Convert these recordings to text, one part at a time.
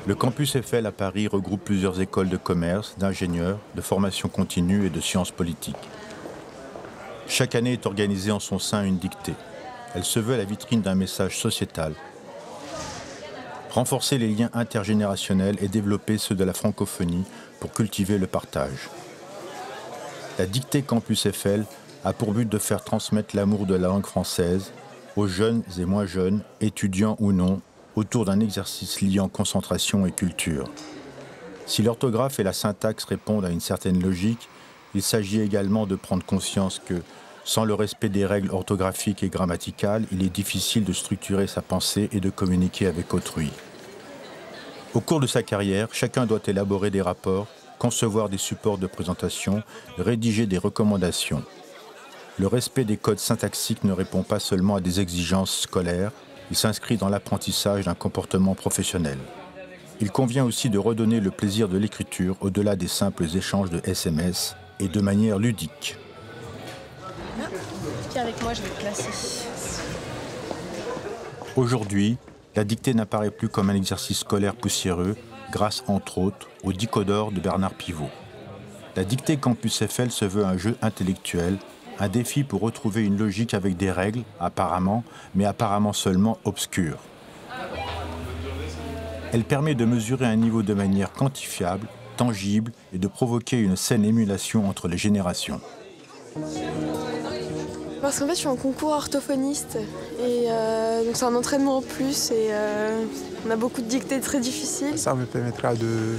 Le campus Eiffel à Paris regroupe plusieurs écoles de commerce, d'ingénieurs, de formation continue et de sciences politiques. Chaque année est organisée en son sein une dictée. Elle se veut la vitrine d'un message sociétal. Renforcer les liens intergénérationnels et développer ceux de la francophonie pour cultiver le partage. La dictée Campus Eiffel a pour but de faire transmettre l'amour de la langue française aux jeunes et moins jeunes, étudiants ou non, autour d'un exercice liant concentration et culture. Si l'orthographe et la syntaxe répondent à une certaine logique, il s'agit également de prendre conscience que, sans le respect des règles orthographiques et grammaticales, il est difficile de structurer sa pensée et de communiquer avec autrui. Au cours de sa carrière, chacun doit élaborer des rapports, concevoir des supports de présentation, rédiger des recommandations. Le respect des codes syntaxiques ne répond pas seulement à des exigences scolaires, il s'inscrit dans l'apprentissage d'un comportement professionnel. Il convient aussi de redonner le plaisir de l'écriture au-delà des simples échanges de SMS et de manière ludique. Viens avec moi, je vais te placer. Aujourd'hui, la dictée n'apparaît plus comme un exercice scolaire poussiéreux, grâce entre autres au Dicodore de Bernard Pivot. La dictée Campus Eiffel se veut un jeu intellectuel, un défi pour retrouver une logique avec des règles, apparemment, mais apparemment seulement obscures. Elle permet de mesurer un niveau de manière quantifiable, tangible et de provoquer une saine émulation entre les générations. Parce qu'en fait, je suis en concours orthophoniste et donc c'est un entraînement en plus et on a beaucoup de dictées très difficiles. Ça me permettra de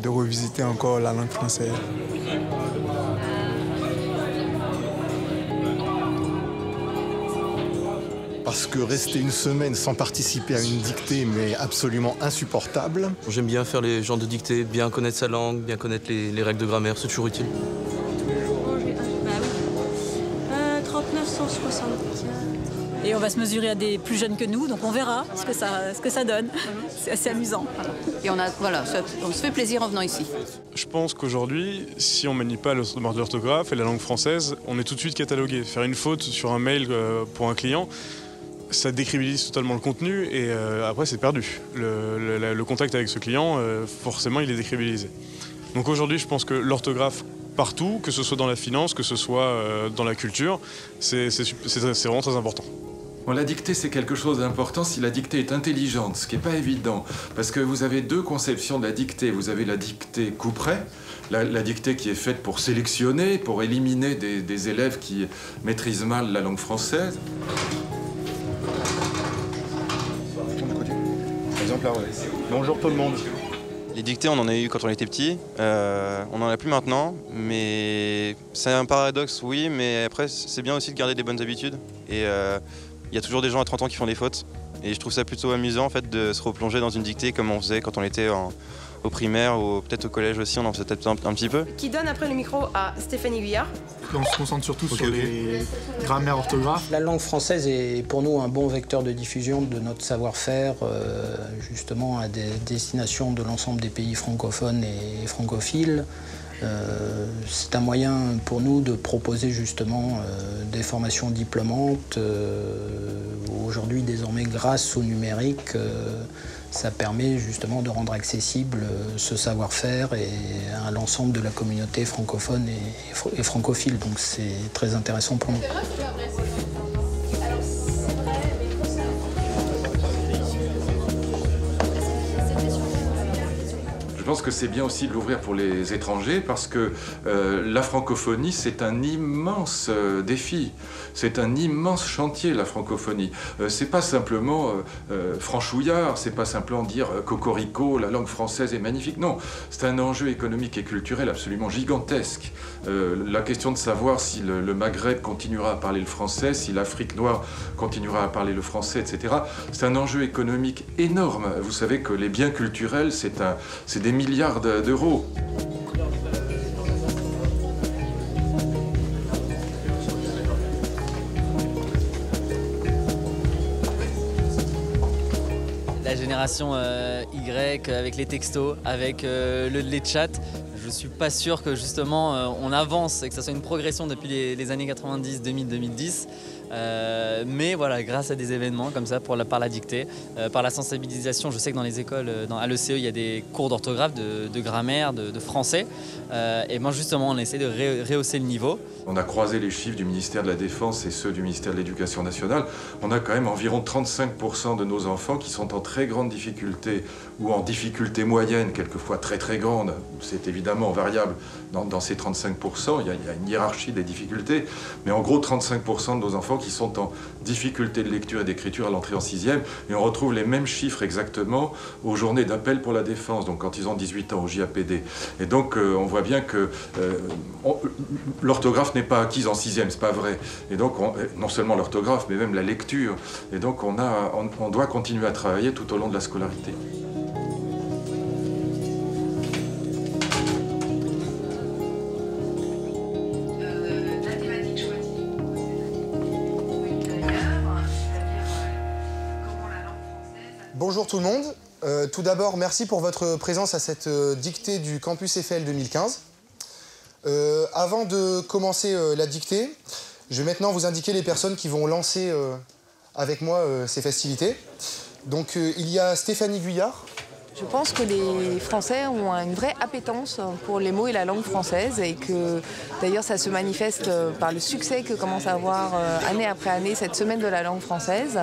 revisiter encore la langue française. Parce que rester une semaine sans participer à une dictée m'est absolument insupportable. J'aime bien faire les genres de dictées, bien connaître sa langue, bien connaître les règles de grammaire, c'est toujours utile. 3964. Et on va se mesurer à des plus jeunes que nous, donc on verra ce que ça donne. C'est assez amusant. Et on se fait plaisir en venant ici. Je pense qu'aujourd'hui, si on ne manie pas l'orthographe et la langue française, on est tout de suite catalogué. Faire une faute sur un mail pour un client, ça décrédibilise totalement le contenu et après c'est perdu. Le contact avec ce client, forcément, il est décrédibilisé. Donc aujourd'hui, je pense que l'orthographe partout, que ce soit dans la finance, que ce soit dans la culture, c'est vraiment très important. Bon, la dictée, c'est quelque chose d'important si la dictée est intelligente, ce qui n'est pas évident. Parce que vous avez deux conceptions de la dictée. Vous avez la dictée couperet, la dictée qui est faite pour sélectionner, pour éliminer des élèves qui maîtrisent mal la langue française. Bonjour tout le monde. Les dictées, on en a eu quand on était petit, on n'en a plus maintenant, mais c'est un paradoxe, oui, mais après c'est bien aussi de garder des bonnes habitudes. Et il y a toujours des gens à 30 ans qui font des fautes, et je trouve ça plutôt amusant en fait de se replonger dans une dictée comme on faisait quand on était au primaire ou peut-être au collège aussi, on en faisait peut-être un petit peu. Qui donne après le micro à Stéphanie Guyard. On se concentre surtout sur les grammaires orthographes. La langue française est pour nous un bon vecteur de diffusion de notre savoir-faire, justement à destination de l'ensemble des pays francophones et francophiles. C'est un moyen pour nous de proposer justement des formations diplômantes. Aujourd'hui, désormais, grâce au numérique, ça permet justement de rendre accessible ce savoir-faire à l'ensemble de la communauté francophone et francophile. Donc c'est très intéressant pour nous. Je pense que c'est bien aussi de l'ouvrir pour les étrangers parce que la francophonie, c'est un immense défi. C'est un immense chantier, la francophonie. C'est pas simplement franchouillard, c'est pas simplement dire cocorico, la langue française est magnifique. Non, c'est un enjeu économique et culturel absolument gigantesque. La question de savoir si le Maghreb continuera à parler le français, si l'Afrique noire continuera à parler le français, etc. C'est un enjeu économique énorme. Vous savez que les biens culturels, c'est des milliards d'euros. La génération Y avec les textos, avec les chats, je suis pas sûr que justement on avance et que ça soit une progression depuis les années 90, 2000, 2010 Mais voilà, grâce à des événements comme ça, par la dictée, par la sensibilisation, je sais que dans les écoles, à l'ECE, il y a des cours d'orthographe, de grammaire, de français. Et moi justement, on essaie de rehausser le niveau. On a croisé les chiffres du ministère de la Défense et ceux du ministère de l'Éducation nationale. On a quand même environ 35% de nos enfants qui sont en très grande difficulté ou en difficulté moyenne, quelquefois très très grande. C'est évidemment variable dans ces 35%. Il y a une hiérarchie des difficultés. Mais en gros, 35% de nos enfants qui sont en difficulté de lecture et d'écriture à l'entrée en 6e. Et on retrouve les mêmes chiffres exactement aux journées d'appel pour la défense, donc quand ils ont 18 ans au JAPD. Et donc on voit bien que l'orthographe n'est pas acquise en 6e, c'est pas vrai. Et donc non seulement l'orthographe, mais même la lecture. Et donc on doit continuer à travailler tout au long de la scolarité. Bonjour tout le monde. Tout d'abord, merci pour votre présence à cette dictée du Campus Eiffel 2015. Avant de commencer la dictée, je vais maintenant vous indiquer les personnes qui vont lancer avec moi ces festivités. Donc il y a Stéphanie Guyard. Je pense que les Français ont une vraie appétence pour les mots et la langue française et que d'ailleurs ça se manifeste par le succès que commence à avoir année après année cette semaine de la langue française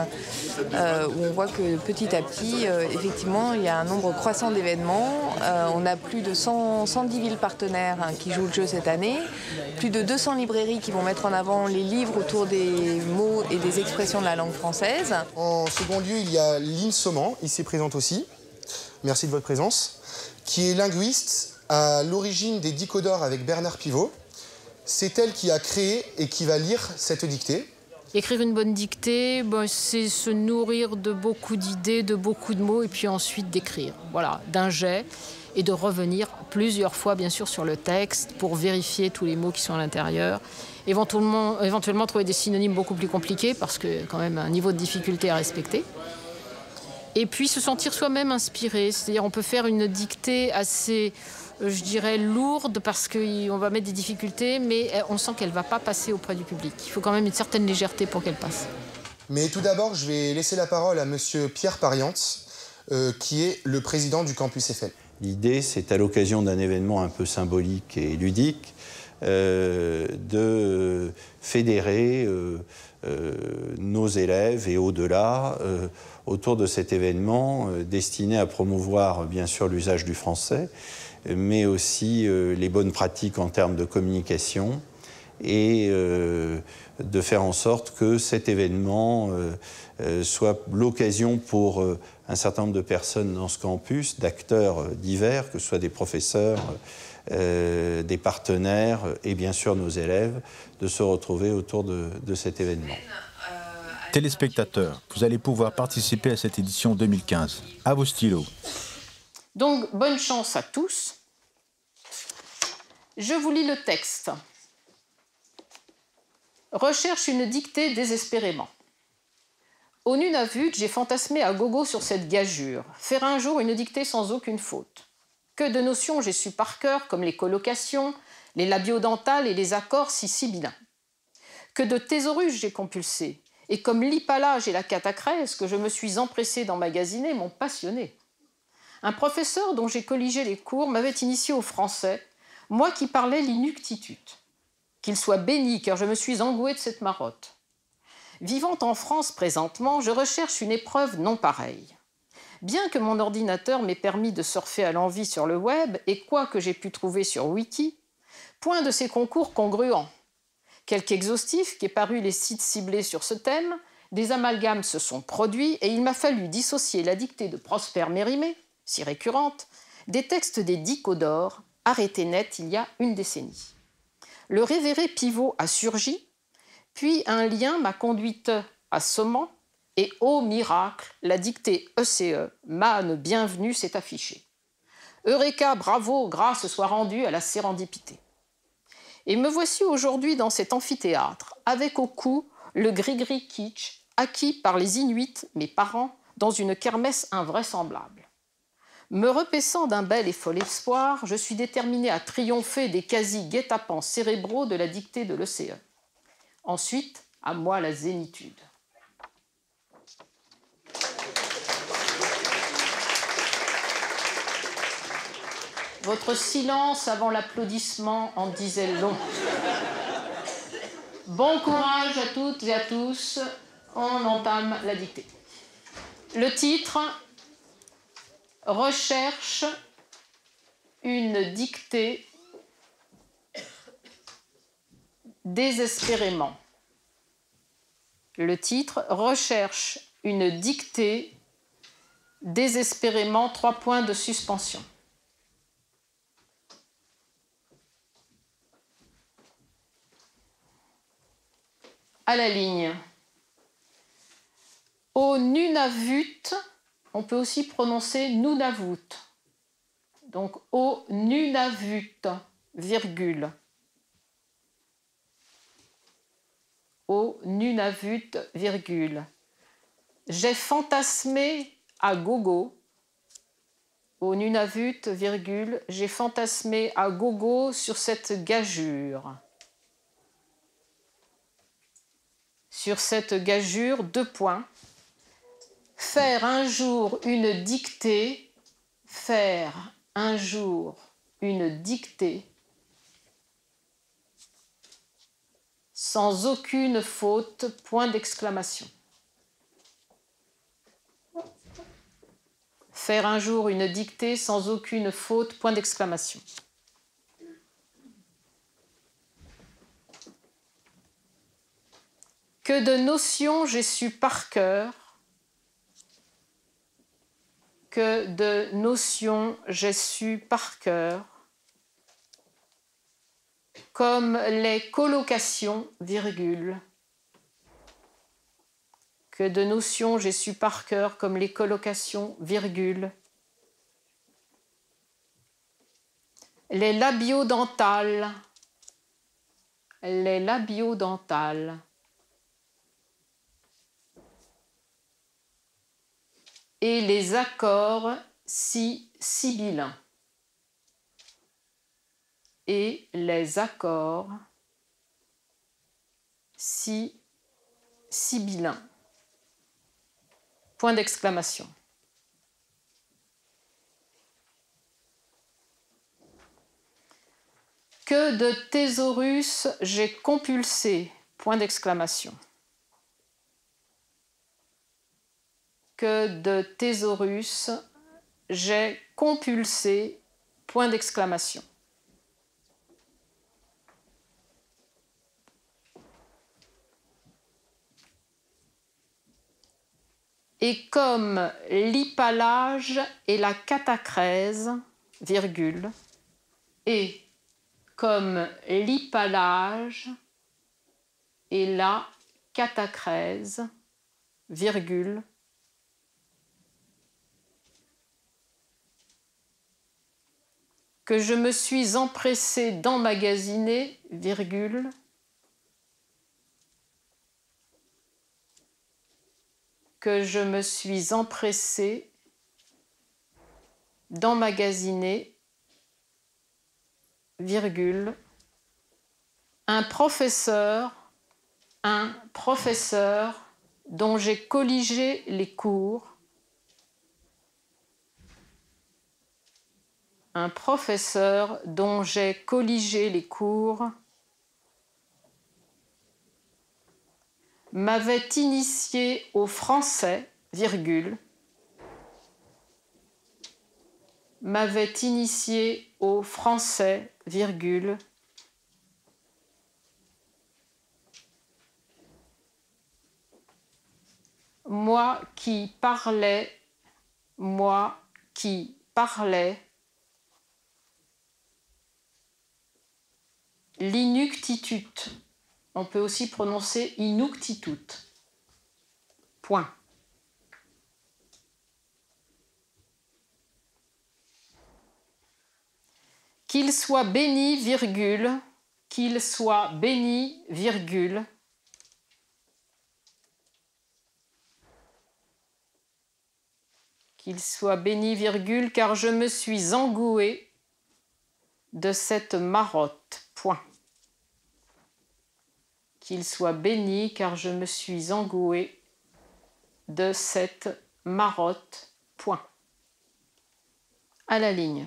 où on voit que petit à petit effectivement il y a un nombre croissant d'événements. On a plus de 110 villes partenaires qui jouent le jeu cette année, plus de 200 librairies qui vont mettre en avant les livres autour des mots et des expressions de la langue française. En second lieu, il y a Lynn Sauman, ici présente aussi. Merci de votre présence, qui est linguiste à l'origine des Dicodores avec Bernard Pivot. C'est elle qui a créé et qui va lire cette dictée. Écrire une bonne dictée, c'est se nourrir de beaucoup d'idées, de beaucoup de mots, et puis ensuite d'écrire, voilà, d'un jet, et de revenir plusieurs fois, bien sûr, sur le texte pour vérifier tous les mots qui sont à l'intérieur. Éventuellement trouver des synonymes beaucoup plus compliqués, parce que quand même un niveau de difficulté à respecter. Et puis se sentir soi-même inspiré, c'est-à-dire on peut faire une dictée assez, je dirais, lourde parce qu'on va mettre des difficultés, mais on sent qu'elle ne va pas passer auprès du public. Il faut quand même une certaine légèreté pour qu'elle passe. Mais tout d'abord, je vais laisser la parole à monsieur Pierre Pariante, qui est le président du Campus Eiffel. L'idée, c'est à l'occasion d'un événement un peu symbolique et ludique, de fédérer nos élèves et au-delà autour de cet événement destiné à promouvoir bien sûr l'usage du français, mais aussi les bonnes pratiques en termes de communication et de faire en sorte que cet événement soit l'occasion pour un certain nombre de personnes dans ce campus, d'acteurs divers, que ce soit des professeurs, des partenaires et bien sûr nos élèves, de se retrouver autour de cet événement. Téléspectateurs, vous allez pouvoir participer à cette édition 2015. À vos stylos. Donc, bonne chance à tous. Je vous lis le texte. Recherche une dictée désespérément. Au Nunavut, j'ai fantasmé à gogo sur cette gageure. Faire un jour une dictée sans aucune faute. Que de notions j'ai su par cœur, comme les collocations, les labiodentales et les accords si sibyllins. Que de thésaurus j'ai compulsé. Et comme l'hypalage et la catacrèse que je me suis empressée d'emmagasiner m'ont passionné. Un professeur dont j'ai colligé les cours m'avait initié au français, moi qui parlais l'inuctitude. Qu'il soit béni, car je me suis engouée de cette marotte. Vivant en France présentement, je recherche une épreuve non pareille. Bien que mon ordinateur m'ait permis de surfer à l'envi sur le web, et quoi que j'ai pu trouver sur Wiki, point de ces concours congruents. Quelque exhaustif qu'aient paru les sites ciblés sur ce thème, des amalgames se sont produits et il m'a fallu dissocier la dictée de Prosper Mérimée, si récurrente, des textes des Dicodores, arrêtés net il y a une décennie. Le révéré pivot a surgi, puis un lien m'a conduite à Sauman, et ô miracle, la dictée ECE, manne bienvenue, s'est affichée. Eureka, bravo, grâce soit rendue à la sérendipité. Et me voici aujourd'hui dans cet amphithéâtre, avec au cou le gris-gris kitsch, acquis par les Inuits, mes parents, dans une kermesse invraisemblable. Me repaissant d'un bel et fol espoir, je suis déterminée à triompher des quasi-guet-apens cérébraux de la dictée de l'ECE. Ensuite, à moi la zénitude. Votre silence avant l'applaudissement en disait long. Bon courage à toutes et à tous. On entame la dictée. Le titre, recherche une dictée désespérément. Le titre, recherche une dictée désespérément, 3 points de suspension. À la ligne. Au Nunavut, on peut aussi prononcer Nunavut. Donc au Nunavut, virgule. Au Nunavut, virgule. J'ai fantasmé à gogo. Au Nunavut, virgule. J'ai fantasmé à gogo sur cette gageure. Sur cette gageure, 2 points. Faire un jour une dictée, faire un jour une dictée, sans aucune faute, point d'exclamation. Faire un jour une dictée sans aucune faute, point d'exclamation. Que de notions j'ai su par cœur, que de notions j'ai su par cœur, comme les colocations, virgule. Que de notions j'ai su par cœur, comme les colocations, virgule. Les labiodentales, les labiodentales. Et les accords sibyllins. Et les accords sibyllins. Point d'exclamation. Que de thésaurus j'ai compulsé, point d'exclamation. Que de thésaurus j'ai compulsé, point d'exclamation. Et comme l'hypallage et la catacrèse, virgule, et comme l'hypallage et la catacrèse, virgule, que je me suis empressé d'emmagasiner, virgule, que je me suis empressé d'emmagasiner, virgule, un professeur dont j'ai colligé les cours, un professeur dont j'ai colligé les cours, m'avait initié au français, virgule, m'avait initié au français, virgule, moi qui parlais, l'inuctitut. On peut aussi prononcer inuctitut. Point. Qu'il soit béni, virgule, qu'il soit béni, virgule, qu'il soit béni, virgule, car je me suis engoué de cette marotte. Point. qu'il soit béni, car je me suis engoué de cette marotte. Point. À la ligne.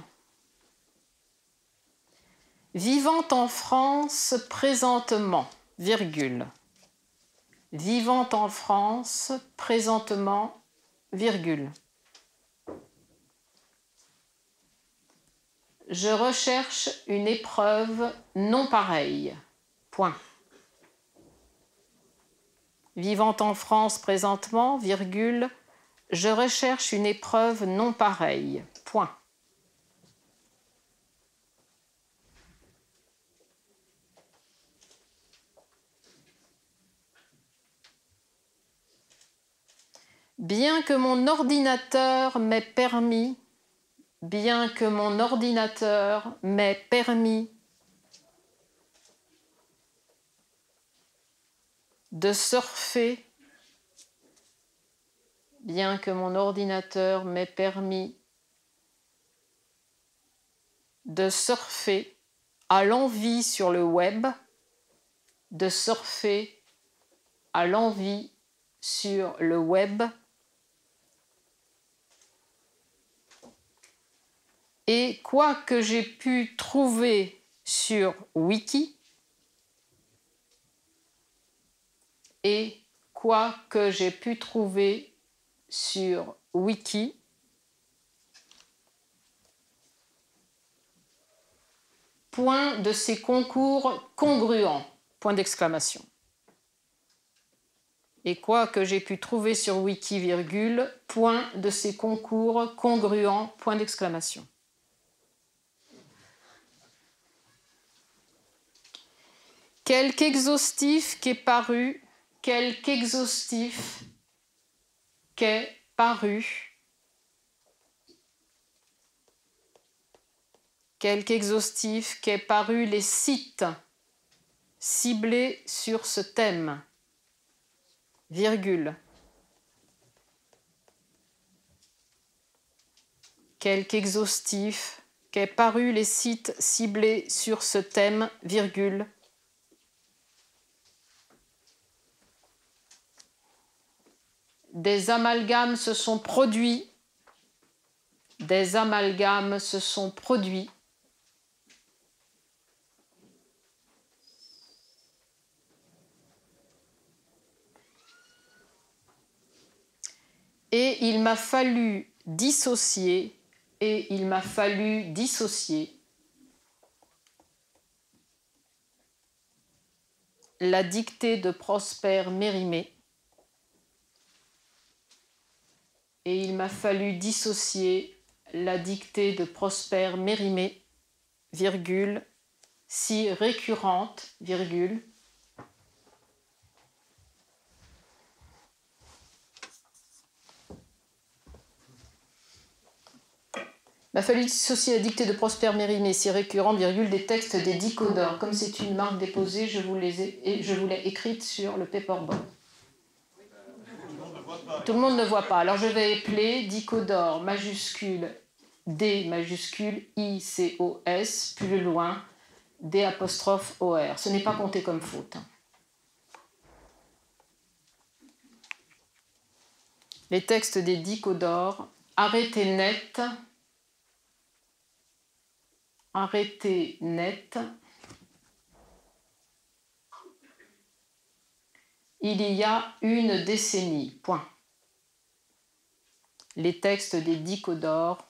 Vivant en France présentement, virgule. Vivant en France présentement, virgule. Je recherche une épreuve non pareille. Point. Vivant en France présentement, virgule. Je recherche une épreuve non pareille. Point. Bien que mon ordinateur m'ait permis, bien que mon ordinateur m'ait permis de surfer, bien que mon ordinateur m'ait permis de surfer à l'envi sur le web, de surfer à l'envi sur le web, et quoi que j'ai pu trouver sur Wiki, et quoi que j'ai pu trouver sur Wiki, point de ces concours congruents, point d'exclamation. Et quoi que j'ai pu trouver sur Wiki, virgule, point de ces concours congruents, point d'exclamation. Quelque exhaustif qu'est paru, quelque exhaustif qu'est paru, quelque exhaustif qu'est paru les sites ciblés sur ce thème, virgule. Quelque exhaustif qu'est paru les sites ciblés sur ce thème, virgule. Des amalgames se sont produits, des amalgames se sont produits. Et il m'a fallu dissocier, et il m'a fallu dissocier la dictée de Prosper Mérimée. Et il m'a fallu dissocier la dictée de Prosper Mérimée, virgule, si récurrente, virgule, il m'a fallu dissocier la dictée de Prosper Mérimée, si récurrente, virgule, des textes des Dicodores. Comme c'est une marque déposée, je vous l'ai écrite sur le paperboard. Tout le monde ne voit pas. Alors je vais épeler Dicodore majuscule D majuscule I-C-O-S, plus loin, D apostrophe O-R. Ce n'est pas compté comme faute. Les textes des Dicodores, arrêtez net, arrêtez net. Il y a une décennie, point. Les textes des Dicodores,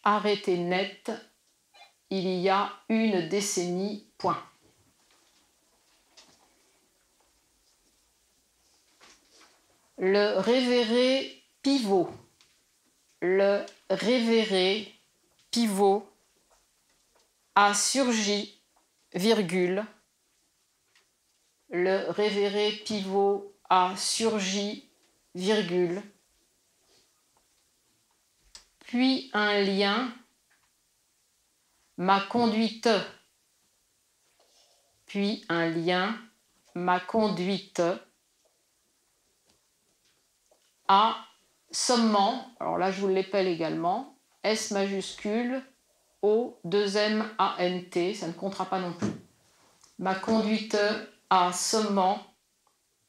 arrêtez net, il y a une décennie, point. Le révéré pivot, le révéré pivot a surgi, virgule, le révéré pivot a surgi, virgule, puis un lien m'a conduite, puis un lien m'a conduite à sommement, alors là je vous l'épelle également, S majuscule, O, 2M, A, N, T, ça ne comptera pas non plus, m'a conduite à seulement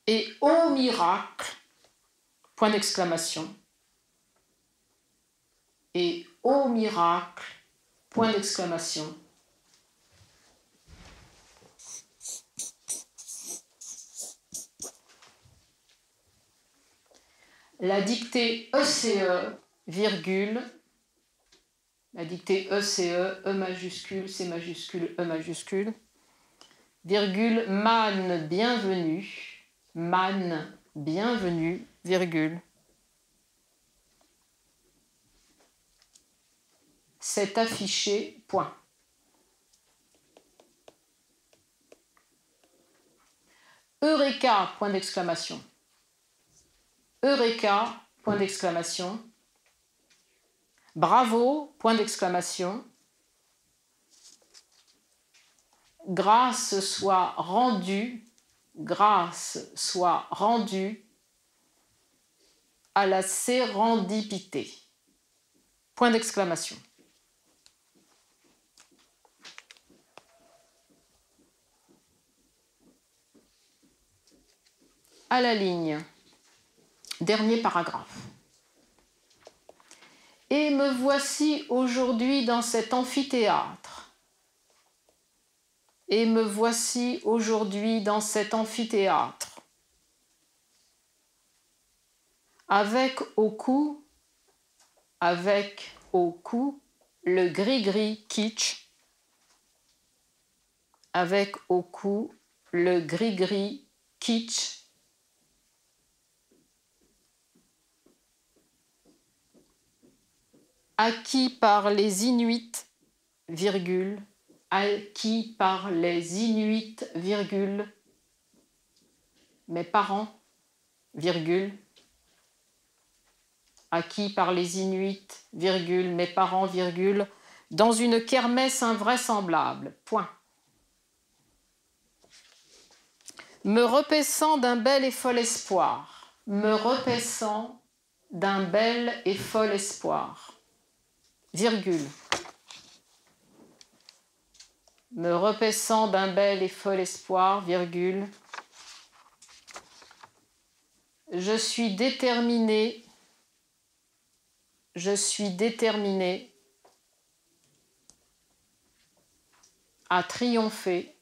et ô miracle, point d'exclamation, et ô miracle, point d'exclamation. La dictée ECE, virgule, la dictée ECE, E majuscule, C majuscule, E majuscule, virgule, man, bienvenue, virgule. C'est affiché, point. Eureka, point d'exclamation. Eureka, point d'exclamation. Bravo, point d'exclamation. Grâce soit rendue à la sérendipité. Point d'exclamation. À la ligne. Dernier paragraphe. Et me voici aujourd'hui dans cet amphithéâtre. Et me voici aujourd'hui dans cet amphithéâtre. Avec au cou, le gris-gris kitsch. Avec au cou, le gris-gris kitsch. Acquis par les Inuits, virgule, acquis par les Inuits, virgule, mes parents, virgule, acquis par les Inuits, virgule, mes parents, virgule, dans une kermesse invraisemblable, point. Me repaissant d'un bel et fol espoir, me repaissant d'un bel et fol espoir. Virgule. Me repaissant d'un bel et fol espoir, virgule. Je suis déterminé à triompher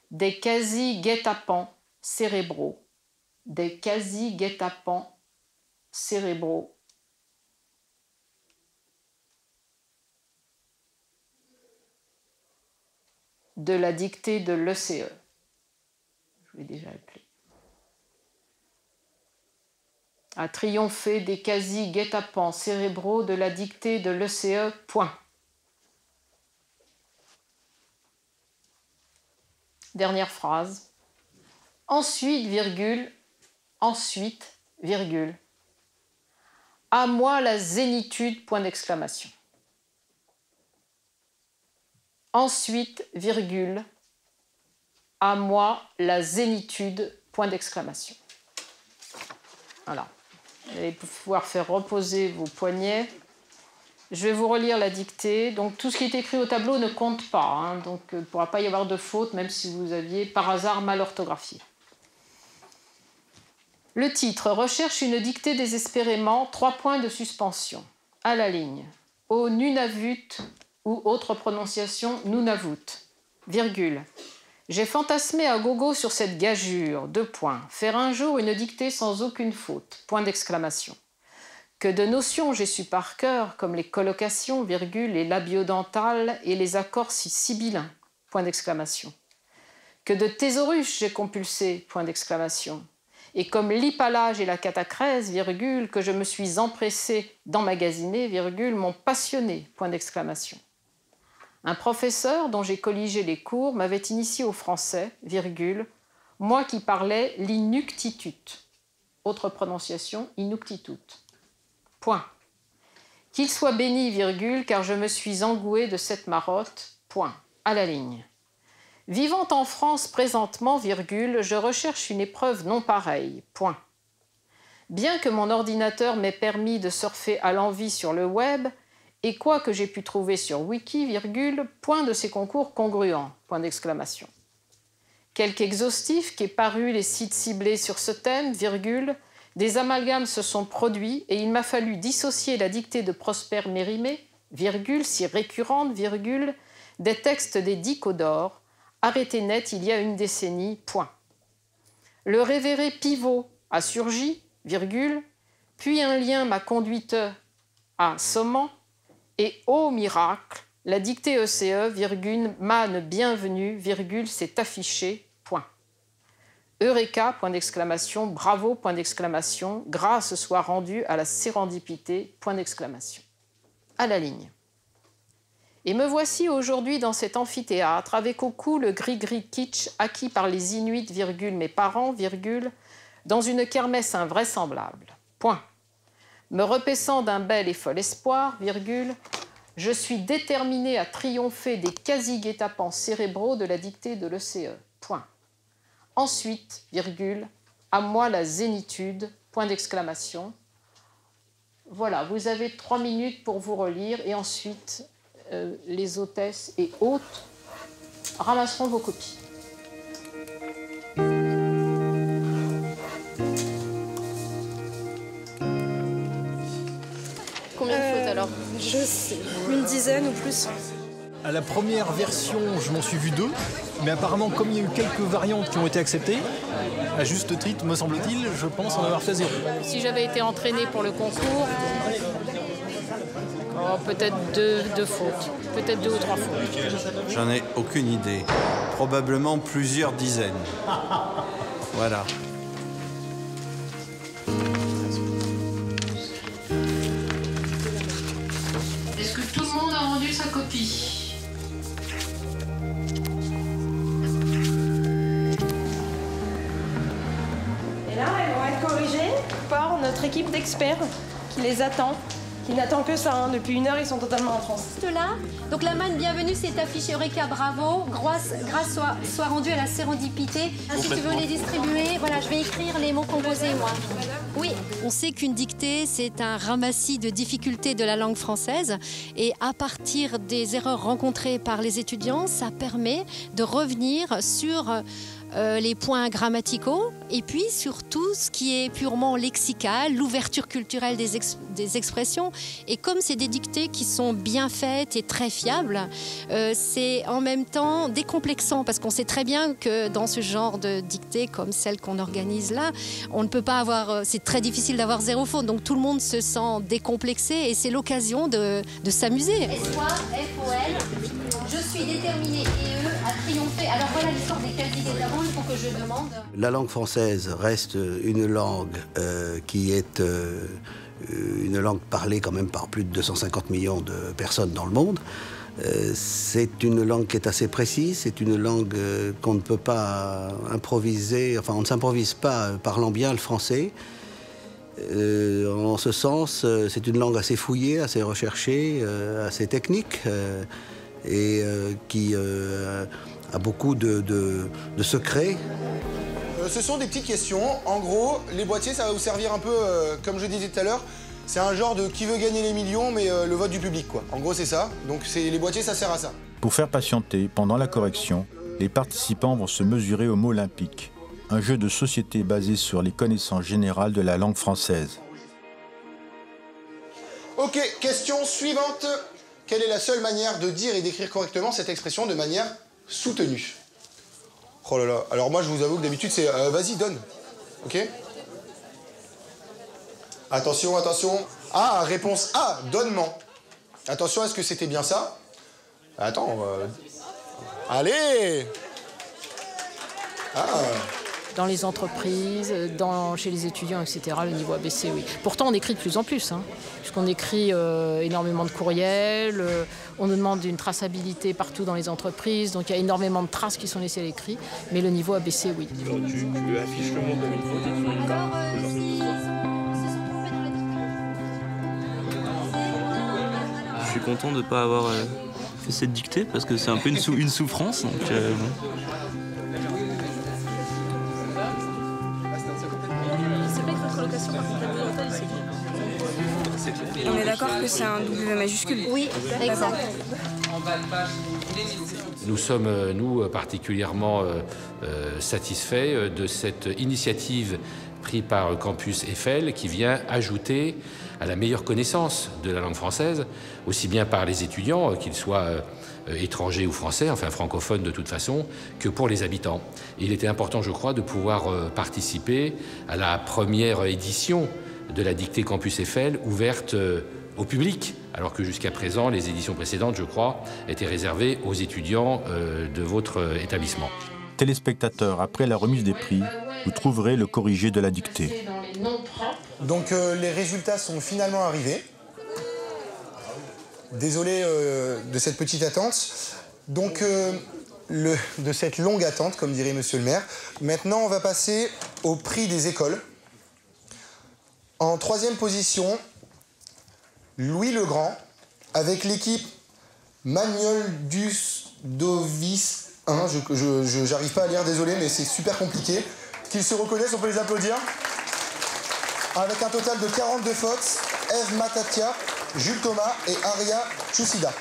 des quasi-guet-apens cérébraux, de la dictée de l'ECE. Je l'ai déjà appelé. À triompher des quasi-guet-apens cérébraux de la dictée de l'ECE, point. Dernière phrase. Ensuite, virgule. À moi la zénitude, point d'exclamation. Ensuite, virgule. À moi la zénitude, point d'exclamation. Voilà. Vous allez pouvoir faire reposer vos poignets. Je vais vous relire la dictée. Donc tout ce qui est écrit au tableau ne compte pas. Hein. Donc il ne pourra pas y avoir de faute, même si vous aviez par hasard mal orthographié. Le titre, recherche une dictée désespérément, 3 points de suspension. À la ligne. Au Nunavut ou autre prononciation Nunavut. Virgule. J'ai fantasmé à gogo sur cette gageure. 2 points. Faire un jour une dictée sans aucune faute. Point d'exclamation. Que de notions j'ai su par cœur, comme les collocations, virgule, les labiodentales et les accords si sibyllins, point d'exclamation. Que de thésaurus j'ai compulsé, point d'exclamation. Et comme l'hypalage et la catacrèse, virgule, que je me suis empressé d'emmagasiner, virgule, m'ont passionné, point d'exclamation. Un professeur dont j'ai colligé les cours m'avait initié au français, virgule, moi qui parlais l'inuctitut. Autre prononciation, inuctitut. Point. Qu'il soit béni, virgule, car je me suis engoué de cette marotte, point, à la ligne. Vivant en France présentement, virgule, je recherche une épreuve non pareille, point. Bien que mon ordinateur m'ait permis de surfer à l'envi sur le web, et quoi que j'ai pu trouver sur Wiki, virgule, point de ces concours congruents, point d'exclamation. Quelque exhaustif qu'aient paru les sites ciblés sur ce thème, virgule, des amalgames se sont produits et il m'a fallu dissocier la dictée de Prosper Mérimée, virgule, si récurrente, virgule, des textes des dix Codors, arrêtés net il y a une décennie, point. Le révéré pivot a surgi, virgule, puis un lien m'a conduite à Somman, et ô miracle, la dictée ECE, virgule, manne bienvenue, virgule, s'est affichée, point. Eureka, point d'exclamation, bravo, point d'exclamation, grâce soit rendue à la sérendipité, point d'exclamation. À la ligne. Et me voici aujourd'hui dans cet amphithéâtre, avec au cou le gris-gris kitsch acquis par les Inuits, virgule, mes parents, virgule, dans une kermesse invraisemblable. Point. Me repaissant d'un bel et fol espoir, virgule, je suis déterminé à triompher des quasi-guet-apens cérébraux de la dictée de l'ECE. Point. Ensuite, virgule, à moi la zénitude, point d'exclamation. Voilà, vous avez 3 minutes pour vous relire et ensuite les hôtesses et hôtes ramasseront vos copies. Combien de fautes alors? Je sais, une dizaine ou plus. À la première version, je m'en suis vu 2, mais apparemment, comme il y a eu quelques variantes qui ont été acceptées, à juste titre, me semble-t-il, je pense en avoir fait 0. Si j'avais été entraînée pour le concours, peut-être deux fautes, peut-être 2 ou 3 fautes. J'en ai aucune idée. Probablement plusieurs dizaines. Voilà. Est-ce que tout le monde a rendu sa copie? Et là, elles vont être corrigées par notre équipe d'experts qui les attend, qui n'attend que ça. Depuis 1 heure, ils sont totalement en transe. Là, donc la manne bienvenue s'est affichée Eureka, bravo. Grâce soit rendue à la sérendipité. Si tu veux les distribuer, voilà, je vais écrire les mots composés, moi. Oui, on sait qu'une dictée, c'est un ramassis de difficultés de la langue française. Et à partir des erreurs rencontrées par les étudiants, ça permet de revenir sur les points grammaticaux et puis sur tout ce qui est purement lexical, l'ouverture culturelle des expressions. Et comme c'est des dictées qui sont bien faites et très fiables, c'est en même temps décomplexant parce qu'on sait très bien que dans ce genre de dictées comme celle qu'on organise là, on ne peut pas avoir, c'est très difficile d'avoir 0 faute. Donc tout le monde se sent décomplexé et c'est l'occasion de s'amuser. S-O-F-O-L, je suis déterminée et eux à triompher. Alors voilà l'histoire des quasi-guet d'avant, il faut que je demande. La langue française reste une langue qui est une langue parlée quand même par plus de 250 millions de personnes dans le monde. C'est une langue qui est assez précise, c'est une langue qu'on ne peut pas improviser, enfin on ne s'improvise pas parlant bien le français. En ce sens, c'est une langue assez fouillée, assez recherchée, assez technique et qui a beaucoup de secrets. Ce sont des petites questions. En gros, les boîtiers, ça va vous servir un peu, comme je disais tout à l'heure, c'est un genre de qui veut gagner les millions, mais le vote du public, quoi. En gros, c'est ça. Donc les boîtiers, ça sert à ça. Pour faire patienter, pendant la correction, les participants vont se mesurer au mot olympique, un jeu de société basé sur les connaissances générales de la langue française. Ok, question suivante. Quelle est la seule manière de dire et d'écrire correctement cette expression de manière soutenue? Oh là là, alors moi je vous avoue que d'habitude c'est vas-y, donne. Ok? Attention, attention. Ah, réponse A, donnement. Attention, est-ce que c'était bien ça? Attends, allez! Ah. Dans les entreprises, chez les étudiants, etc., le niveau ABC, oui. Pourtant, on écrit de plus en plus, puisqu'on écrit énormément de courriels, on nous demande une traçabilité partout dans les entreprises, donc il y a énormément de traces qui sont laissées à l'écrit, mais le niveau ABC, oui. Tu affiches le mot comme il faut, tu fais pas. Je suis content de ne pas avoir fait cette dictée, parce que c'est un peu une souffrance, donc bon. On est d'accord que c'est un W majuscule? Oui, exact. Nous sommes, nous, particulièrement satisfaits de cette initiative prise par Campus Eiffel qui vient ajouter à la meilleure connaissance de la langue française, aussi bien par les étudiants, qu'ils soient étrangers ou français, enfin francophones de toute façon, que pour les habitants. Et il était important, je crois, de pouvoir participer à la première édition de la dictée Campus Eiffel ouverte au public, alors que jusqu'à présent, les éditions précédentes, je crois, étaient réservées aux étudiants de votre établissement. Téléspectateurs, après la remise des prix, vous trouverez le corrigé de la dictée. Donc les résultats sont finalement arrivés. Désolé de cette petite attente. Donc de cette longue attente, comme dirait Monsieur le maire. Maintenant, on va passer au prix des écoles. En troisième position, Louis le Grand, avec l'équipe Magnoldus Dovis 1. J'arrive pas à lire, désolé, mais c'est super compliqué. Qu'ils se reconnaissent, on peut les applaudir. Avec un total de 42 fautes, Eve Matatia, Jules Thomas et Aria Choussida.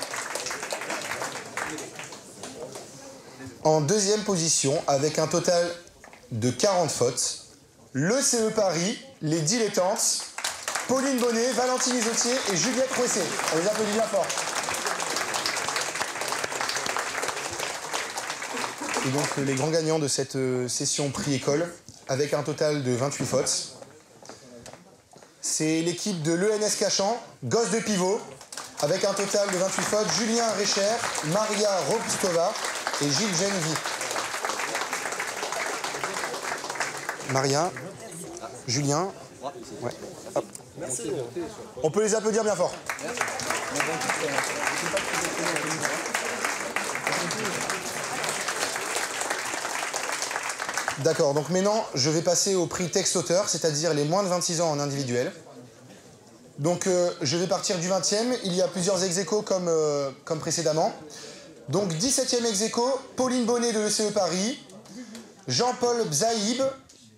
En deuxième position, avec un total de 40 fautes, le CE Paris, les dilettantes, Pauline Bonnet, Valentine Isotier et Juliette Rouessé. On les applaudit bien fort. Et donc les grands gagnants de cette session prix école, avec un total de 28 fautes, c'est l'équipe de l'ENS Cachan, Gosse de Pivot, avec un total de 28 fautes, Julien Recher, Maria Robstova et Gilles Genvi. Maria, Julien, ouais. Hop. On peut les applaudir bien fort. D'accord, donc maintenant, je vais passer au prix texte-auteur, c'est-à-dire les moins de 26 ans en individuel. Donc, je vais partir du 20e. Il y a plusieurs ex-aequo comme précédemment. Donc, 17e ex-aequo, Pauline Bonnet de l'ECE Paris, Jean-Paul Bzaïb,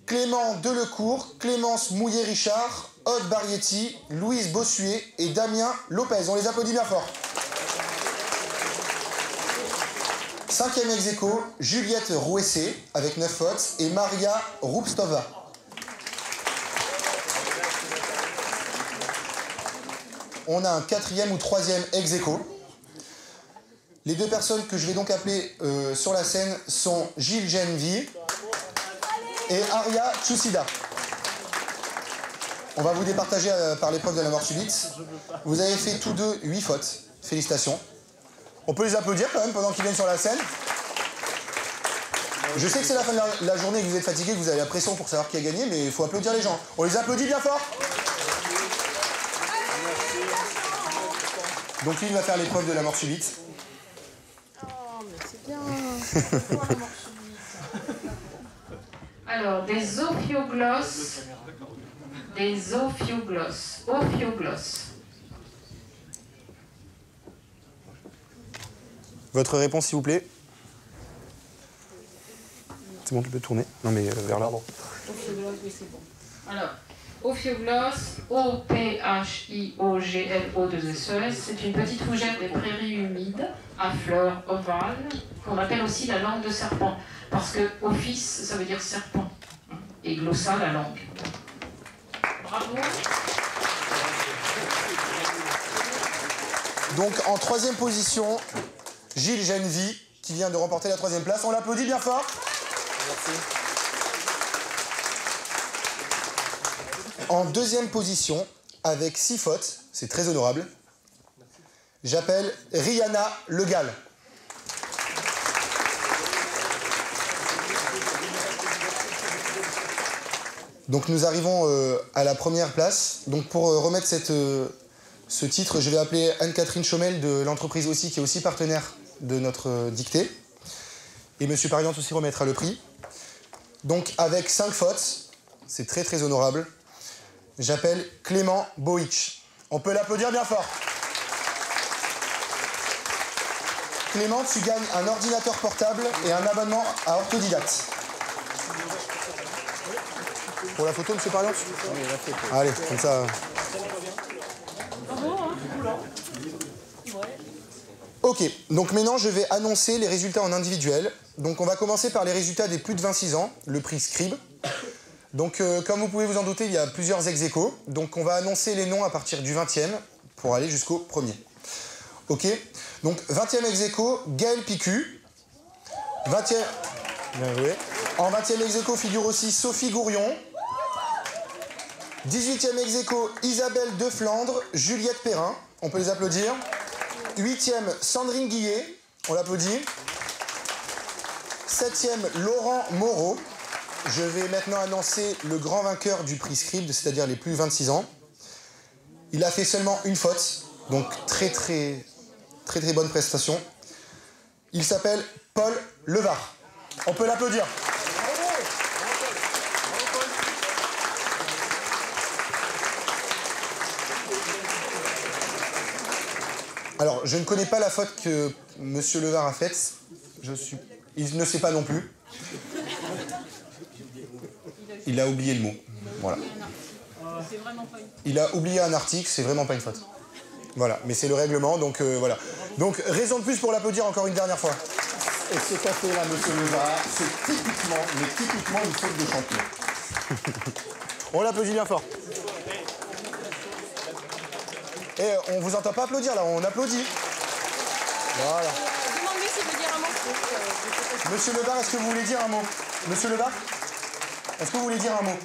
Clément Delecourt, Clémence Mouillet-Richard, Aude Barietti, Louise Bossuet et Damien Lopez. On les applaudit bien fort. 5e ex-aequo, Juliette Rouessé avec 9 fautes et Maria Roupstova. On a un 4e ou 3e ex-aequo. Les deux personnes que je vais donc appeler sur la scène sont Gilles Genvi et Aria Choussida. On va vous départager par l'épreuve de la mort subite. Vous avez fait tous deux 8 fautes. Félicitations. On peut les applaudir quand même pendant qu'ils viennent sur la scène. Je sais que c'est la fin de la journée, que vous êtes fatigués, que vous avez la pression pour savoir qui a gagné, mais il faut applaudir les gens. On les applaudit bien fort. Donc lui, il va faire l'épreuve de la mort subite. Oh, mais c'est bien. Alors, des ophioglosses. Des ophioglosses. Ophioglosses. Votre réponse, s'il vous plaît. C'est bon, tu peux tourner. Non, mais vers là. Ophioglosses, oui, c'est bon. Alors, Ophioglosses, O-P-H-I-O-G-L-O-2-S-E-S, c'est une petite fougère des prairies humides à fleurs ovales, qu'on appelle aussi la langue de serpent. Parce que office, ça veut dire serpent. Et glossa, la langue. Bravo. Donc, en troisième position, Gilles Genvi, qui vient de remporter la 3e place. On l'applaudit bien fort. Merci. En deuxième position, avec 6 fautes, c'est très honorable, j'appelle Rihanna Le Gall. Donc nous arrivons à la première place. Donc pour remettre ce titre, je vais appeler Anne-Catherine Chaumel de l'entreprise aussi, qui est aussi partenaire de notre dictée. Et Monsieur Pariante aussi remettra le prix. Donc avec 5 fautes, c'est très très honorable, j'appelle Clément Boïch. On peut l'applaudir bien fort. Clément, tu gagnes un ordinateur portable et un abonnement à Orthodidacte. Pour la photo, monsieur Pariante? Allez, comme ça. Ok, donc maintenant je vais annoncer les résultats en individuel. Donc on va commencer par les résultats des plus de 26 ans, le prix Scribe. Donc comme vous pouvez vous en douter, il y a plusieurs ex-aequo. Donc on va annoncer les noms à partir du 20e pour aller jusqu'au premier. Ok, donc 20e ex-aequo, Gaël Picu. 20e... Bien joué. En 20e ex-aequo figure aussi Sophie Gourion. 18e ex-aequo, Isabelle de Flandre, Juliette Perrin. On peut les applaudir. 8e, Sandrine Guillet. On l'applaudit. 7e, Laurent Moreau. Je vais maintenant annoncer le grand vainqueur du prix Scribe, c'est-à-dire les plus de 26 ans. Il a fait seulement une faute, donc très bonne prestation. Il s'appelle Paul Levard. On peut l'applaudir. Alors, je ne connais pas la faute que M. Levard a faite. Il ne sait pas non plus. Il a oublié le mot. Voilà. Il a oublié un article, c'est vraiment pas une faute. Voilà, mais c'est le règlement, donc voilà. Donc, raison de plus pour l'applaudir encore une dernière fois. Et ce café-là, M. Levard, c'est typiquement une faute de champion. On l'applaudit bien fort. Et on vous entend pas applaudir là, on applaudit. Voilà. Demande-lui s'il veut dire un mot. Monsieur Levard, est-ce que vous voulez dire un mot? Monsieur Levard, est-ce que vous voulez dire un mot?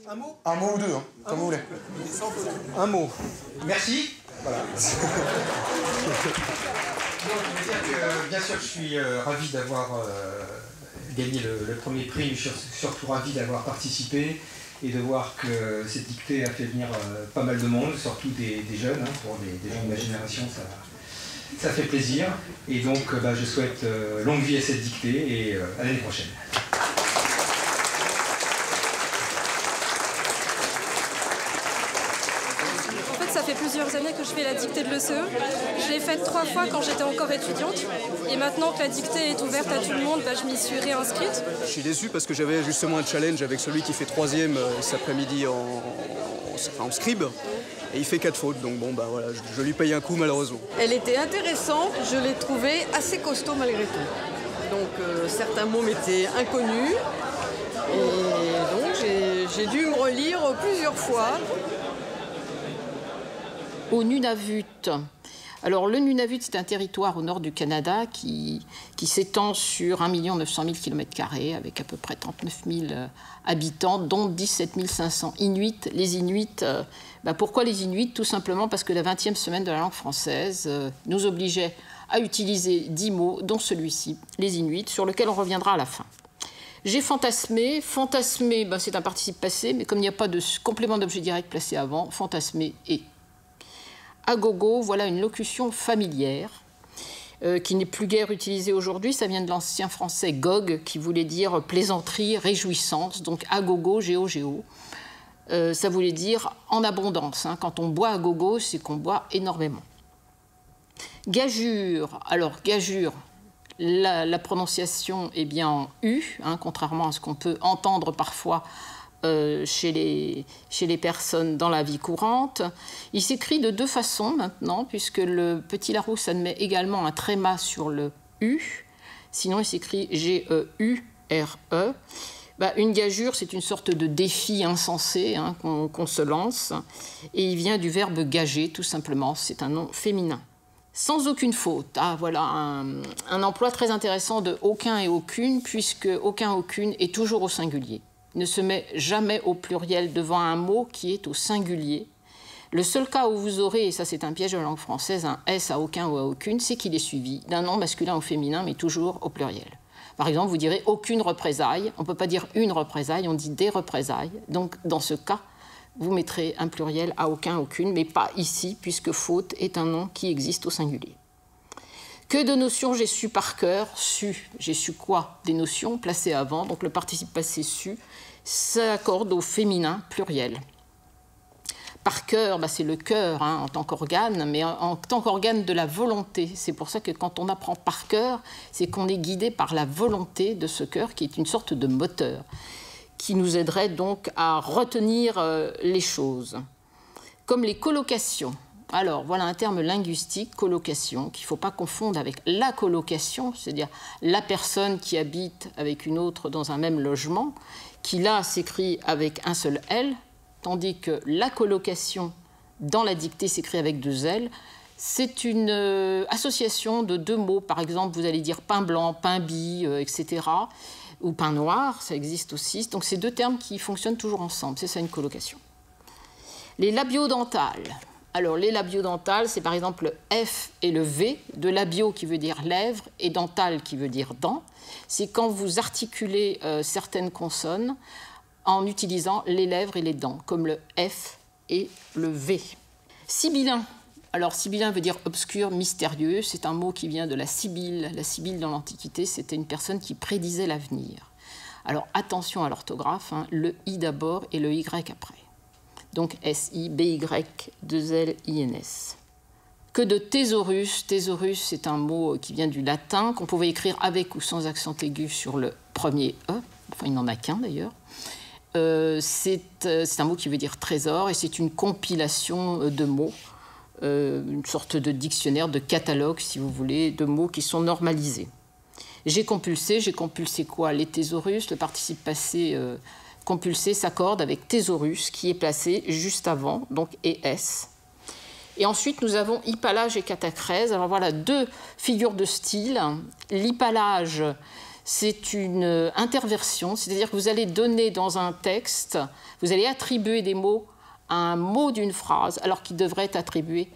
Un mot? Un mot ou deux, hein, comme vous voulez. Un mot. Merci. Voilà. Bien sûr, je suis ravi d'avoir gagné le premier prix, mais je suis surtout ravi d'avoir participé et de voir que cette dictée a fait venir pas mal de monde, surtout des jeunes. Hein, pour des gens de ma génération, ça fait plaisir. Et donc, je souhaite longue vie à cette dictée et à l'année prochaine. Ça fait plusieurs années que je fais la dictée de l'ECE. Je l'ai faite 3 fois quand j'étais encore étudiante. Et maintenant que la dictée est ouverte à tout le monde, je m'y suis réinscrite. Je suis déçu parce que j'avais justement un challenge avec celui qui fait 3e cet après-midi en scribe. Et il fait 4 fautes, donc bon, voilà, je lui paye un coup malheureusement. Elle était intéressante, je l'ai trouvée assez costaud malgré tout. Donc certains mots m'étaient inconnus. Et donc j'ai dû me relire plusieurs fois. Au Nunavut. Alors le Nunavut, c'est un territoire au nord du Canada qui s'étend sur 1 900 000 km² avec à peu près 39 000 habitants, dont 17 500 Inuits. Les Inuits, pourquoi les Inuits? Tout simplement parce que la 20e semaine de la langue française nous obligeait à utiliser 10 mots, dont celui-ci, les Inuits, sur lequel on reviendra à la fin. J'ai fantasmé. Fantasmé, c'est un participe passé, mais comme il n'y a pas de complément d'objet direct placé avant, fantasmé est. Agogo, voilà une locution familière qui n'est plus guère utilisée aujourd'hui. Ça vient de l'ancien français gog, qui voulait dire plaisanterie, réjouissance. Donc agogo, géo. Ça voulait dire en abondance. Hein. Quand on boit agogo, c'est qu'on boit énormément. Gageure. Alors gageure, la prononciation est bien en U, hein, contrairement à ce qu'on peut entendre parfois chez les personnes dans la vie courante. Il s'écrit de 2 façons maintenant, puisque le petit Larousse admet également un tréma sur le U. Sinon, il s'écrit G-E-U-R-E. Une gageure, c'est une sorte de défi insensé hein, qu'on se lance. Et il vient du verbe gager, tout simplement. C'est un nom féminin. Sans aucune faute. Ah, voilà un emploi très intéressant de aucun et aucune, puisque aucun, aucune est toujours au singulier. Ne se met jamais au pluriel devant un mot qui est au singulier. Le seul cas où vous aurez, et ça c'est un piège de la langue française, un S à aucun ou à aucune, c'est qu'il est suivi d'un nom masculin ou féminin, mais toujours au pluriel. Par exemple, vous direz aucune représaille. On ne peut pas dire une représaille, on dit des représailles. Donc dans ce cas, vous mettrez un pluriel à aucun, aucune, mais pas ici, puisque faute est un nom qui existe au singulier. Que de notions j'ai su par cœur? Su. J'ai su quoi? Des notions placées avant, donc le participe passé su s'accorde au féminin pluriel. Par cœur, c'est le cœur hein, en tant qu'organe, mais en tant qu'organe de la volonté. C'est pour ça que quand on apprend par cœur, c'est qu'on est guidé par la volonté de ce cœur qui est une sorte de moteur, qui nous aiderait donc à retenir les choses, comme les colocations. Alors, voilà un terme linguistique, colocation, qu'il ne faut pas confondre avec la colocation, c'est-à-dire la personne qui habite avec une autre dans un même logement, qui là s'écrit avec un seul L, tandis que la colocation dans la dictée s'écrit avec deux L. C'est une association de deux mots. Par exemple, vous allez dire pain blanc, pain bi, etc. Ou pain noir, ça existe aussi. Donc, c'est deux termes qui fonctionnent toujours ensemble. C'est ça une colocation. Les labiodentales. Alors, les labiodentales, c'est par exemple le F et le V, de labio qui veut dire lèvres et dental qui veut dire dents. C'est quand vous articulez certaines consonnes en utilisant les lèvres et les dents, comme le F et le V. Sibyllin. Alors, sibyllin veut dire obscur, mystérieux. C'est un mot qui vient de la Sibylle. La Sibylle, dans l'Antiquité, c'était une personne qui prédisait l'avenir. Alors, attention à l'orthographe, hein, le I d'abord et le Y après. Donc, S-I-B-Y-2-L-I-N-S. Que de thésaurus. Thésaurus, c'est un mot qui vient du latin, qu'on pouvait écrire avec ou sans accent aigu sur le premier E. Enfin, il n'en a qu'un, d'ailleurs. C'est un mot qui veut dire trésor, et c'est une compilation de mots. Une sorte de dictionnaire, de catalogue, si vous voulez, de mots qui sont normalisés. J'ai compulsé quoi? Les thésaurus, le participe passé compulsé s'accorde avec thésaurus, qui est placé juste avant, donc ES. Et ensuite, nous avons hypallage et catacrèse. Alors voilà, deux figures de style. L'hypallage, c'est une interversion, c'est-à-dire que vous allez donner dans un texte, vous allez attribuer des mots à un mot d'une phrase, alors qu'il devrait être attribué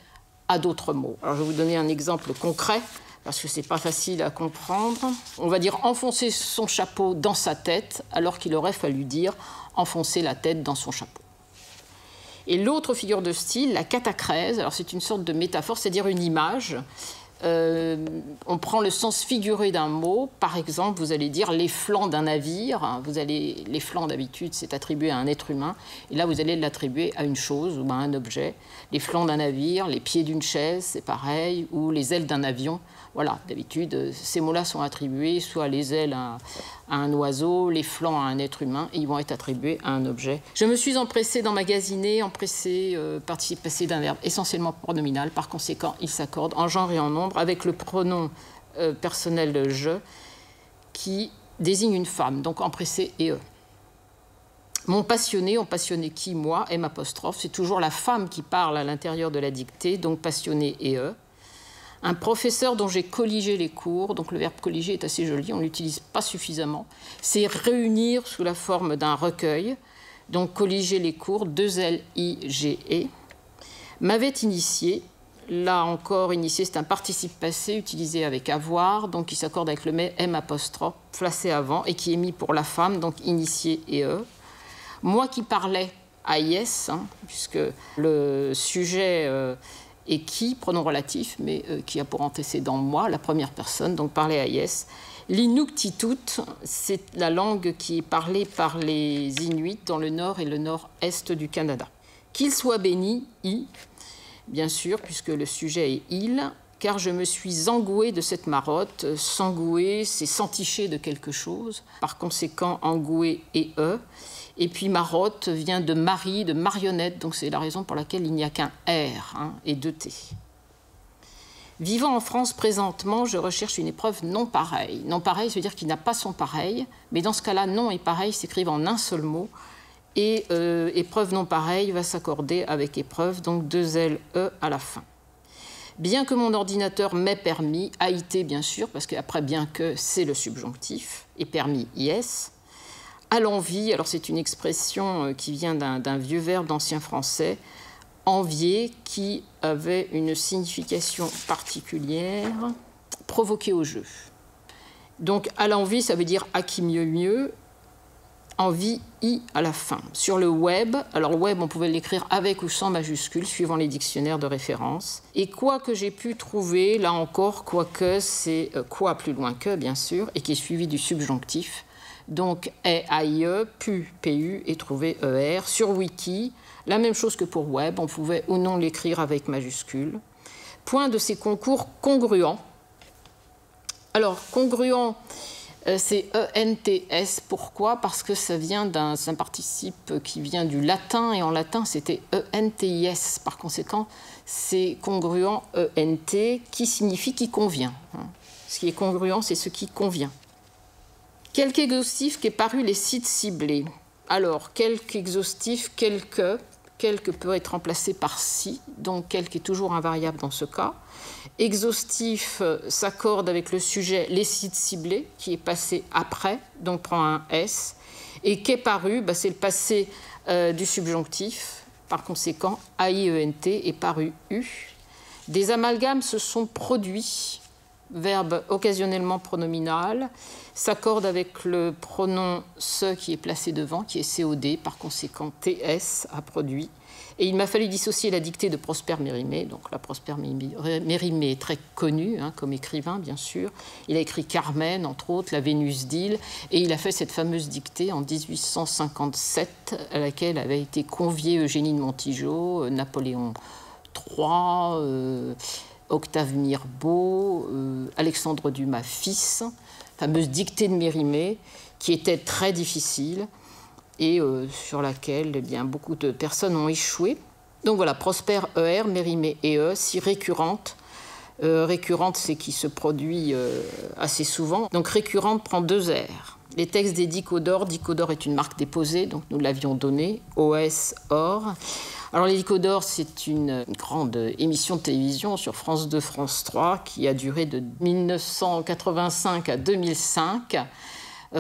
à d'autres mots. Alors, je vais vous donner un exemple concret, parce que ce n'est pas facile à comprendre. On va dire enfoncer son chapeau dans sa tête, alors qu'il aurait fallu dire enfoncer la tête dans son chapeau. Et l'autre figure de style, la catacrèse, alors c'est une sorte de métaphore, c'est-à-dire une image. On prend le sens figuré d'un mot. Par exemple, vous allez dire les flancs d'un navire. Les flancs, d'habitude, c'est attribué à un être humain. Et là, vous allez l'attribuer à une chose ou à un objet. Les flancs d'un navire, les pieds d'une chaise, c'est pareil, ou les ailes d'un avion. Voilà, d'habitude, ces mots-là sont attribués soit les ailes à un oiseau, les flancs à un être humain, et ils vont être attribués à un objet. Je me suis empressée d'emmagasiner, participe passé d'un verbe essentiellement pronominal. Par conséquent, il s'accorde en genre et en nombre avec le pronom personnel « je » qui désigne une femme, donc empressé et « e ». Mon passionné, on passionné qui, moi, M', c'est toujours la femme qui parle à l'intérieur de la dictée, donc passionné et « e ». Un professeur dont j'ai colligé les cours, donc le verbe colliger est assez joli, on ne l'utilise pas suffisamment. C'est réunir sous la forme d'un recueil, donc colliger les cours, 2L-I-G-E. M'avait initié, là encore initié, c'est un participe passé utilisé avec avoir, donc qui s'accorde avec le M', placé avant, et qui est mis pour la femme, donc initié et E. Moi qui parlais à yes, hein, puisque le sujet... et qui, pronom relatif, mais qui a pour antécédent moi, la première personne, donc parler à yes. L'inuktitut, c'est la langue qui est parlée par les Inuits dans le nord et le nord-est du Canada. Qu'il soit béni, I, bien sûr, puisque le sujet est il, car je me suis engoué de cette marotte. S'engouer, c'est s'enticher de quelque chose. Par conséquent, engoué et E. Et puis marotte vient de Marie, de marionnette, donc c'est la raison pour laquelle il n'y a qu'un R et deux T. Vivant en France présentement, je recherche une épreuve non pareille. Non pareille, ça veut dire qu'il n'a pas son pareil, mais dans ce cas-là, non et pareil s'écrivent en un seul mot. Et épreuve non pareille va s'accorder avec épreuve, donc 2L, E à la fin. Bien que mon ordinateur m'ait permis, AIT bien sûr, parce qu'après bien que c'est le subjonctif, et permis IS. À l'envie, alors c'est une expression qui vient d'un vieux verbe d'ancien français, envier, qui avait une signification particulière, provoquer au jeu. Donc à l'envie, ça veut dire à qui mieux mieux, envie, I à la fin. Sur le web, alors web, on pouvait l'écrire avec ou sans majuscule, suivant les dictionnaires de référence. Et quoi que j'ai pu trouver, là encore, quoique, c'est quoi plus loin que, bien sûr, et qui est suivi du subjonctif. Donc, AIE, pu, PU, et trouver ER. Sur Wiki, la même chose que pour web, on pouvait ou non l'écrire avec majuscule. Point de ces concours congruents. Alors, congruents, C'est ENTS. Pourquoi? Parce que ça vient d'un participe qui vient du latin, et en latin, c'était ENTIS. Par conséquent, c'est congruent ENT, qui signifie qui convient. Ce qui est congruent, c'est ce qui convient. Quelque exhaustif qui est paru les sites ciblés. Alors, quelque exhaustif, quelque peut être remplacé par si, donc quelque est toujours invariable dans ce cas. Exhaustif s'accorde avec le sujet les sites ciblés, qui est passé après, donc prend un S. Et qu'est paru, c'est le passé du subjonctif. Par conséquent, AIENT est paru U. Des amalgames se sont produits, verbe occasionnellement pronominal, s'accorde avec le pronom se qui est placé devant, qui est COD. Par conséquent, TS a produit. Et il m'a fallu dissocier la dictée de Prosper Mérimée. Donc là, Prosper Mérimée est très connu comme écrivain, bien sûr. Il a écrit Carmen, entre autres, La Vénus d'Île. Et il a fait cette fameuse dictée en 1857, à laquelle avait été convié Eugénie de Montijo, Napoléon III, Octave Mirbeau, Alexandre Dumas fils. Fameuse dictée de Mérimée, qui était très difficile, et sur laquelle beaucoup de personnes ont échoué. Donc voilà, Prosper ER, Mérimée EE, si récurrente. Récurrente, c'est qui se produit assez souvent. Donc récurrente prend 2 R. Les textes des Dicodores est une marque déposée, donc nous l'avions donnée, OS, OR. Alors les Dicodores, c'est une grande émission de télévision sur France 2, France 3, qui a duré de 1985 à 2005,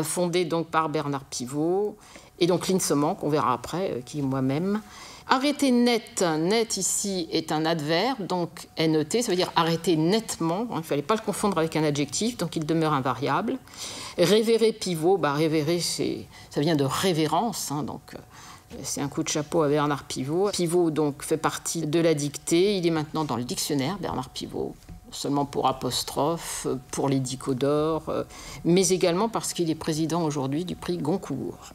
fondée donc par Bernard Pivot, et donc Lynn Soman, qu'on verra après, qui est moi-même. Arrêter net, net ici est un adverbe, donc NET, ça veut dire arrêter nettement, il ne fallait pas le confondre avec un adjectif, donc il demeure invariable. Révérer Pivot, révérer, ça vient de révérence, donc c'est un coup de chapeau à Bernard Pivot. Pivot donc fait partie de la dictée, il est maintenant dans le dictionnaire, Bernard Pivot, non seulement pour apostrophe, pour les Dicodores, mais également parce qu'il est président aujourd'hui du prix Goncourt.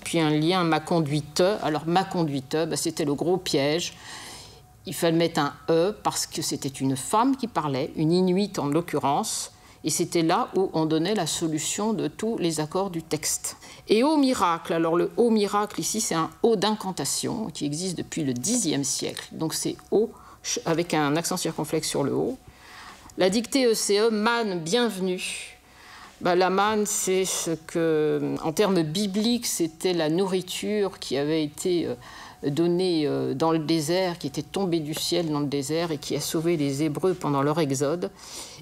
Puis un lien ma conduite. Alors ma conduite, c'était le gros piège. Il fallait mettre un E parce que c'était une femme qui parlait, une Inuit en l'occurrence, et c'était là où on donnait la solution de tous les accords du texte. Et au miracle, alors le haut miracle ici, c'est un O d'incantation qui existe depuis le Xe siècle. Donc c'est O avec un accent circonflexe sur le O. La dictée ECE, manne, bienvenue. La manne, c'est ce que, en termes bibliques, c'était la nourriture qui avait été donnée dans le désert, qui était tombée du ciel dans le désert et qui a sauvé les Hébreux pendant leur exode.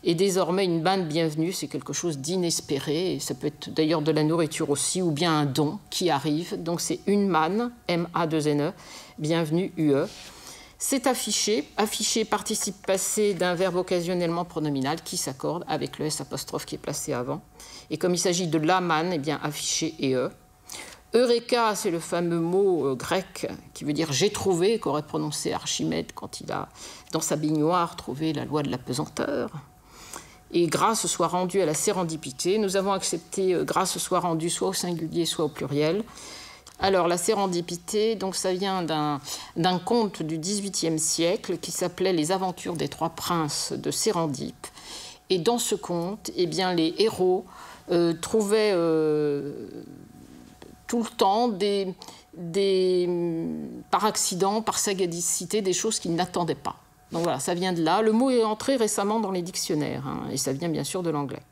Et désormais, une manne bienvenue, c'est quelque chose d'inespéré. Et ça peut être d'ailleurs de la nourriture aussi, ou bien un don qui arrive. Donc c'est une manne, M-A-2-N-E, bienvenue, UE. C'est affiché. Affiché, participe passé d'un verbe occasionnellement pronominal qui s'accorde avec le S apostrophe qui est placé avant. Et comme il s'agit de la manne, affiché et E. Eureka, c'est le fameux mot grec qui veut dire « j'ai trouvé », qu'aurait prononcé Archimède quand il a, dans sa baignoire, trouvé la loi de la pesanteur. Et grâce soit rendue à la sérendipité. Nous avons accepté grâce soit rendue soit au singulier, soit au pluriel. Alors, la sérendipité, donc, ça vient d'un conte du XVIIIe siècle qui s'appelait « Les aventures des 3 princes de Sérendipe ». Et dans ce conte, les héros trouvaient tout le temps, par accident, par sagacité, des choses qu'ils n'attendaient pas. Donc voilà, ça vient de là. Le mot est entré récemment dans les dictionnaires, et ça vient bien sûr de l'anglais.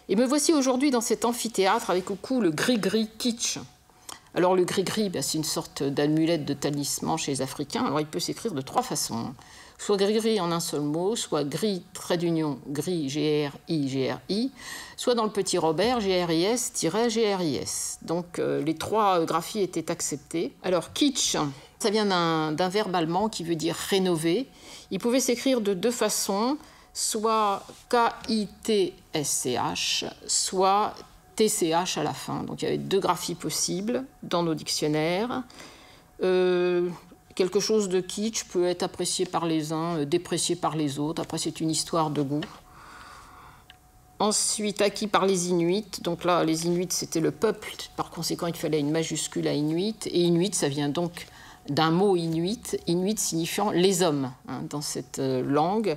Et me voici aujourd'hui dans cet amphithéâtre avec au cou le gris-gris kitsch. Alors le gris-gris, c'est une sorte d'amulette de talisman chez les Africains. Alors il peut s'écrire de 3 façons. Soit gris-gris en un seul mot, soit gris, trait d'union, gris, G-R-I, G-R-I, soit dans le petit Robert, G-R-I-S, G-R-I-S. Donc les 3 graphies étaient acceptées. Alors kitsch, ça vient d'un verbe allemand qui veut dire rénover. Il pouvait s'écrire de 2 façons, soit K-I-T-S-C-H, soit TCH à la fin. Donc il y avait 2 graphies possibles dans nos dictionnaires. Quelque chose de kitsch peut être apprécié par les uns, déprécié par les autres. Après, c'est une histoire de goût. Ensuite, acquis par les Inuits. Donc là, les Inuits, c'était le peuple. Par conséquent, il fallait une majuscule à Inuit. Et Inuit, ça vient donc d'un mot Inuit. Inuit signifiant les hommes dans cette langue.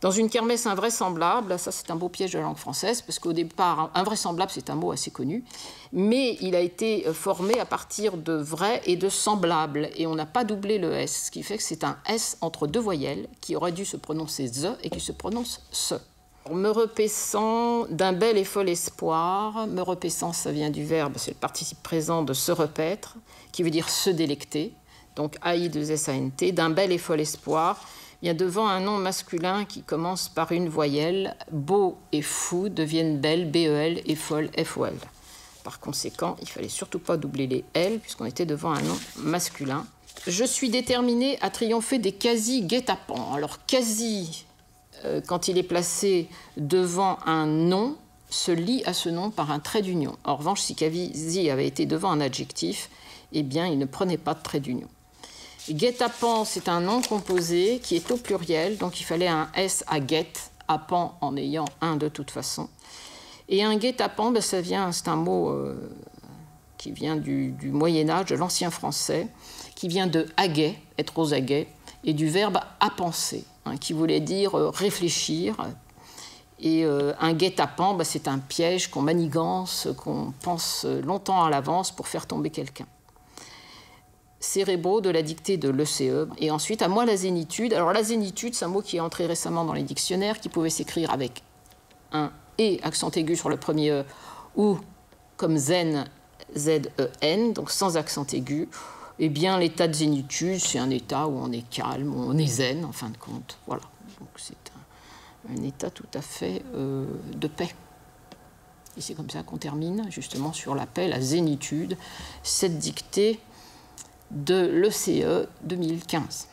Dans une kermesse invraisemblable, ça c'est un beau piège de la langue française, parce qu'au départ, invraisemblable c'est un mot assez connu, mais il a été formé à partir de vrai et de semblable, et on n'a pas doublé le S, ce qui fait que c'est un S entre deux voyelles, qui aurait dû se prononcer ZE et qui se prononce SE. Me repaissant d'un bel et fol espoir, me repaissant ça vient du verbe, c'est le participe présent de se repaître, qui veut dire se délecter, donc AI2SANT, d'un bel et fol espoir, bien devant un nom masculin qui commence par une voyelle, beau et fou deviennent belles, BEL, et folle, FOL. Par conséquent, il ne fallait surtout pas doubler les L, puisqu'on était devant un nom masculin. Je suis déterminée à triompher des quasi-guet-apens. Alors, quasi, quand il est placé devant un nom, se lie à ce nom par un trait d'union. En revanche, si quasi avait été devant un adjectif, eh bien, il ne prenait pas de trait d'union. Guet-apens, c'est un nom composé qui est au pluriel, donc il fallait un S à guet, apens en ayant un de toute façon. Et un guet-apens, ben, c'est un mot qui vient du Moyen-Âge, de l'ancien français, qui vient de aguet, être aux aguets, et du verbe apenser, hein, qui voulait dire réfléchir. Et un guet-apens, ben, c'est un piège qu'on manigance, qu'on pense longtemps à l'avance pour faire tomber quelqu'un. Cérébraux de la dictée de l'ECE. Et ensuite, à moi, la zénitude. Alors, la zénitude, c'est un mot qui est entré récemment dans les dictionnaires, qui pouvait s'écrire avec un « et » accent aigu sur le premier « e » ou comme zen, Z-E-N, donc sans accent aigu. Eh bien, l'état de zénitude, c'est un état où on est calme, où on est zen, en fin de compte. Voilà. Donc, c'est un état tout à fait de paix. Et c'est comme ça qu'on termine, justement, sur la paix, la zénitude, cette dictée de l'ECE 2015.